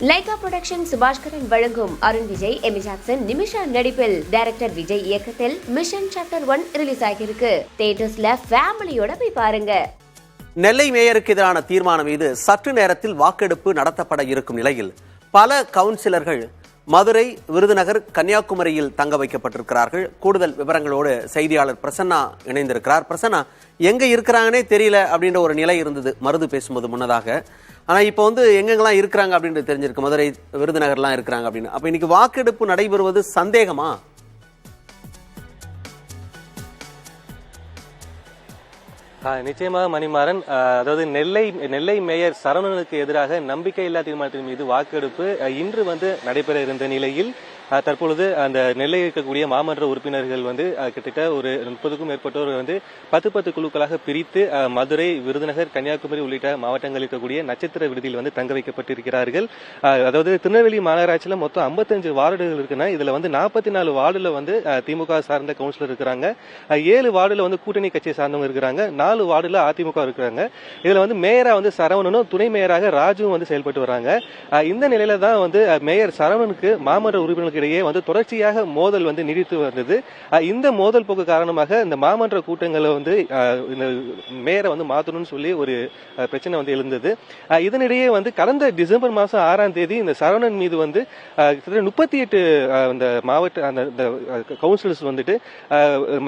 Lyca production Subaskaran வழங்கும் Arun Vijay, Amy Jackson, Nimisha நடிப்பில் director Vijay இயக்கத்தில் மிஷன் சாப்டர் 1 ரிலீஸ் ஆகியிருக்கு. தியேட்டர்ஸ்ல ஃபேமிலியோட போய் பாருங்க. நெல்லை மேயருக்கு எதிரான தீர்மானம் மீது சற்று நேரத்தில் வாக்கெடுப்பு நடத்தப்பட இருக்கும் நிலையில் பல கவுன்சிலர்கள் மதுரை, விருதுநகர், கன்னியாகுமரியில் தங்க வைக்கப்பட்டிருக்கிறார்கள். கூடுதல் விவரங்களோடு செய்தியாளர் பிரசன்னா இணைந்திருக்கிறார். பிரசன்னா, எங்க இருக்கிறாங்கன்னே தெரியல அப்படின்ற ஒரு நிலை இருந்தது மருது பேசும்போது முன்னதாக. ஆனா இப்போ எங்கெங்கெல்லாம் இருக்கிறாங்க அப்படின்றது தெரிஞ்சிருக்கு. மதுரை, விருதுநகர்லாம் இருக்கிறாங்க அப்படின்னு. அப்ப இன்னைக்கு வாக்கெடுப்பு நடைபெறுவது சந்தேகமா? நிச்சயமாக மணிமாறன், அதாவது நெல்லை மேயர் சரவணனுக்கு எதிராக நம்பிக்கையில்லா தீர்மானத்தின் மீது வாக்கெடுப்பு இன்று நடைபெற இருந்த நிலையில் தற்பொழுது அந்த நெல்லை இருக்கக்கூடிய மாமன்ற உறுப்பினர்கள் கிட்டத்தட்ட ஒரு 30க்கும் மேற்பட்டோர் 10 குழுக்களாக பிரித்து மதுரை, விருதுநகர், கன்னியாகுமரி உள்ளிட்ட மாவட்டங்களில் இருக்கக்கூடிய நட்சத்திர விடுதியில் தங்க வைக்கப்பட்டிருக்கிறார்கள். அதாவது திருநெல்வேலி மாநகராட்சியில மொத்தம் 55 வார்டுகள் இருக்குன்னா இதுல 44 வார்டுல திமுக சார்ந்த கவுன்சிலர் இருக்கிறாங்க, 7 வார்டுல கூட்டணி கட்சியை சார்ந்தவங்க இருக்கிறாங்க, 4 வார்டுல அதிமுக இருக்கிறாங்க. இதுல மேயரா சரவணனும், துணை மேயராக ராஜுவும் செயல்பட்டு வராங்க. இந்த நிலையில தான் மேயர் சரவணனுக்கு மாமன்ற உறுப்பினர்களுக்கு இடையே தொடர்ச்சியாக மோதல் நீடித்து வந்தது. இந்த மோதல் போக்கு காரணமாக இந்த மாமன்ற கூட்டங்களை மேயரை மாத்தணும்னு சொல்லி ஒரு பிரச்சனை எழுந்தது. இதனிடையே கடந்த டிசம்பர் மாசம் 6ஆம் தேதி இந்த சரவணன் மீது 38 இந்த மாவட்ட கவுன்சிலர்ஸ்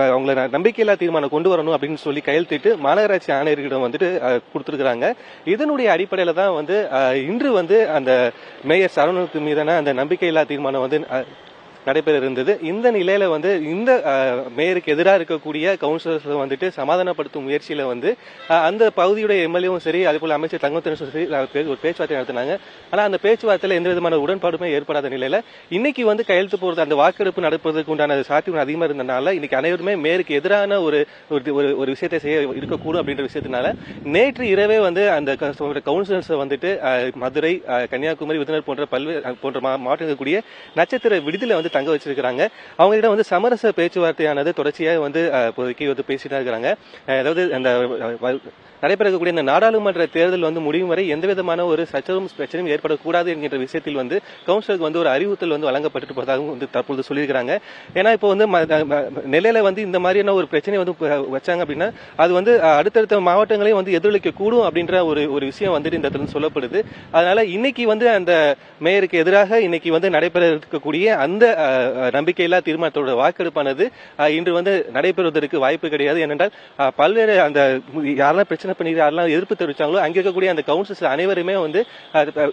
அவங்களை நம்பிக்கையில்லா தீர்மானம் கொண்டு வரணும் அப்படின்னு சொல்லி கையெழுத்திட்டு மாநகராட்சி ஆணையர்களிடம் கொடுத்திருக்கிறாங்க. இதனுடைய அடிப்படையில தான் இன்று அந்த மேயர் சரவணனுக்கு மீதான அந்த நம்பிக்கையில்லா தீர்மானம் நடைபெற இருந்தது. இந்த நிலையில இந்த மேயருக்கு எதிராக இருக்கக்கூடிய கவுன்சிலர்ஸ் சமாதானப்படுத்தும் முயற்சியில அந்த பகுதியுடைய எம்எல்ஏவும் சரி, அதே போல அமைச்சர் தங்கத்தினும் சரி ஒரு பேச்சுவார்த்தை நடத்தினாங்க. ஆனா அந்த பேச்சுவார்த்தையில எந்த விதமான உடன்பாடுமே ஏற்படாத நிலையில இன்னைக்கு கையெழுத்து போறது, அந்த வாக்கெடுப்பு நடப்பதற்கு உண்டான சாத்தியம் அதிகமா இருந்தனால இன்னைக்கு அனைவருமே மேயருக்கு எதிரான ஒரு விஷயத்தை செய்ய இருக்கக்கூடும் அப்படின்ற விஷயத்தினால நேற்று இரவே அந்த கவுன்சிலர்ஸ் மதுரை, கன்னியாகுமரி, விருதுநகர் போன்ற மாவட்டங்கள் கூடிய நட்சத்திர விடுதியில தங்க வச்சிருக்காங்க. அவங்களிடம் சமரச பேச்சுவார்த்தையானது தொடர்ச்சியாக பேசிட்டு இருக்காங்க. அதாவது அந்த நடைபெறக்கூடிய இந்த நாடாளுமன்ற தேர்தல் முடியும் வரை எந்த விதமான ஒரு சச்சரவும் பிரச்சனையும் ஏற்படக்கூடாது என்கின்ற விஷயத்தில் கவுன்சிலருக்கு ஒரு அறிவுறுத்தல் வழங்கப்பட்டிருப்பதாகவும் தற்போது சொல்லியிருக்கிறாங்க. ஏன்னா இப்போ நெல்லையில இந்த மாதிரியான ஒரு பிரச்சனை வச்சாங்க அப்படின்னா அது அடுத்தடுத்த மாவட்டங்களையும் எதிரொலிக்க கூடும் அப்படின்ற ஒரு விஷயம் இந்த இடத்துல சொல்லப்படுது. அதனால இன்னைக்கு அந்த மேயருக்கு எதிராக இன்னைக்கு நடைபெற இருக்கக்கூடிய அந்த நம்பிக்கையில்லா தீர்மானத்தோட வாக்கெடுப்பானது இன்று நடைபெறுவதற்கு வாய்ப்பு கிடையாது. ஏனென்றால் பல்வேறு அந்த யாரெல்லாம் பிரச்சனை பண்ணி யாரெல்லாம் எதிர்ப்பு தெரிவிச்சாங்களோ அங்க இருக்கக்கூடிய அந்த கவுன்சிலர்ஸ் அனைவருமே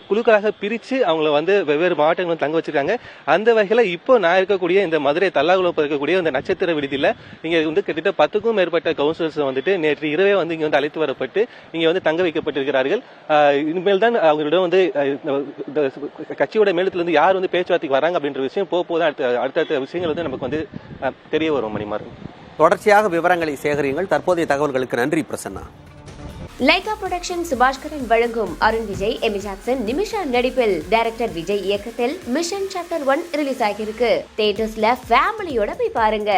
குழுக்களாக பிரிச்சு அவங்களை வெவ்வேறு மாவட்டங்கள் தங்க வச்சிருக்காங்க. அந்த வகையில இப்போ நான் இருக்கக்கூடிய இந்த மதுரை தல்லாகுளம் இருக்கக்கூடிய இந்த நட்சத்திர விடுதியில இங்க கிட்டத்தட்ட 10க்கும் மேற்பட்ட கவுன்சிலர்ஸ் நேற்று இரவே இங்க அழைத்து வரப்பட்டு இங்க தங்க வைக்கப்பட்டிருக்கிறார்கள். இனிமேல் தான் அவங்களிடம் கட்சியோட மேலத்திலிருந்து யார் பேச்சுவார்த்தைக்கு வராங்க அப்படின்ற விஷயம் போது அடுத்தடுத்த விஷயங்கள் நமக்கு தெரிய வரும். மணிமாறன், தொடர்ச்சியாக விவரங்களை சேகரியுங்கள். தற்போதைய தகவல்களுக்கு நன்றி பிரசன்னா. லைகா புரொடக்ஷன் சுபாஷ்கரன் வழங்கும் அருண் விஜய், எமி ஜாக்சன், நிமிஷா நடிப்பில் டைரக்டர் விஜய் இயக்கத்தில் மிஷன் சாப்டர் 1 ரிலீஸ் ஆகியிருக்கு. தியேட்டர்ஸ்ல ஃபேமிலியோட போய் பாருங்க.